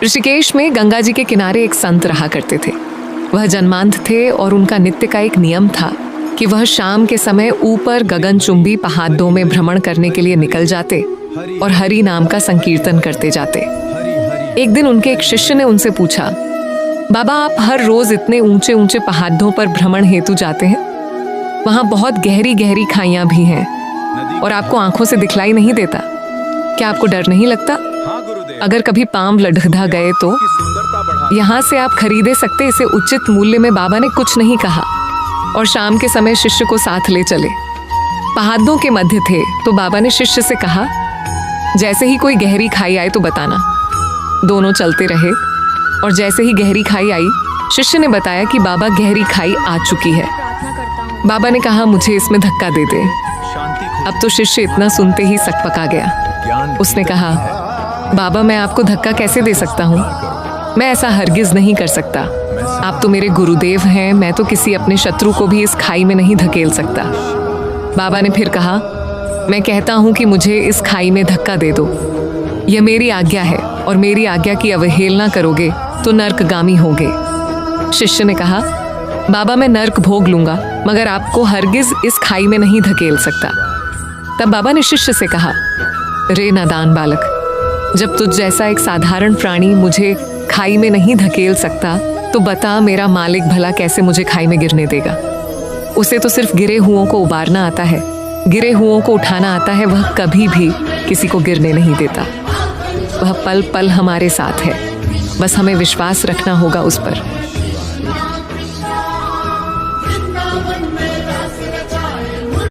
ऋषिकेश में गंगा जी के किनारे एक संत रहा करते थे। वह जन्मांध थे और उनका नित्य का एक नियम था कि वह शाम के समय ऊपर गगनचुंबी पहाड़ों में भ्रमण करने के लिए निकल जाते और हरि नाम का संकीर्तन करते जाते। एक दिन उनके एक शिष्य ने उनसे पूछा, बाबा आप हर रोज इतने ऊंचे ऊंचे पहाड़ों पर भ्रमण हेतु जाते हैं, वहां बहुत गहरी गहरी खाइयां भी हैं और आपको आंखों से दिखलाई नहीं देता, क्या आपको डर नहीं लगता? अगर कभी पांव लटका गए तो यहाँ से आप खरीदे सकते, इसे उचित मूल्य में बाबा ने कुछ नहीं कहा और शाम के समय शिष्य को साथ ले चले। पहाड़ों के मध्य थे तो बाबा ने शिष्य से कहा, जैसे ही कोई गहरी खाई आए तो बताना। दोनों चलते रहे और जैसे ही गहरी खाई आई, शिष्य ने बताया कि बाबा गहरी खाई आ चुकी है। बाबा ने कहा, मुझे इसमें धक्का दे दे। अब तो शिष्य इतना सुनते ही सकपका गया। उसने कहा, बाबा मैं आपको धक्का कैसे दे सकता हूँ, मैं ऐसा हरगिज नहीं कर सकता। आप तो मेरे गुरुदेव हैं, मैं तो किसी अपने शत्रु को भी इस खाई में नहीं धकेल सकता। बाबा ने फिर कहा, मैं कहता हूँ कि मुझे इस खाई में धक्का दे दो, यह मेरी आज्ञा है और मेरी आज्ञा की अवहेलना करोगे तो नर्कगामी होगे। शिष्य ने कहा, बाबा मैं नर्क भोग लूंगा मगर आपको हरगिज इस खाई में नहीं धकेल सकता। तब बाबा ने शिष्य से कहा, रे नादान बालक, जब तुझ जैसा एक साधारण प्राणी मुझे खाई में नहीं धकेल सकता तो बता मेरा मालिक भला कैसे मुझे खाई में गिरने देगा। उसे तो सिर्फ गिरे हुओं को उबारना आता है, गिरे हुओं को उठाना आता है, वह कभी भी किसी को गिरने नहीं देता। वह पल पल हमारे साथ है, बस हमें विश्वास रखना होगा उस पर।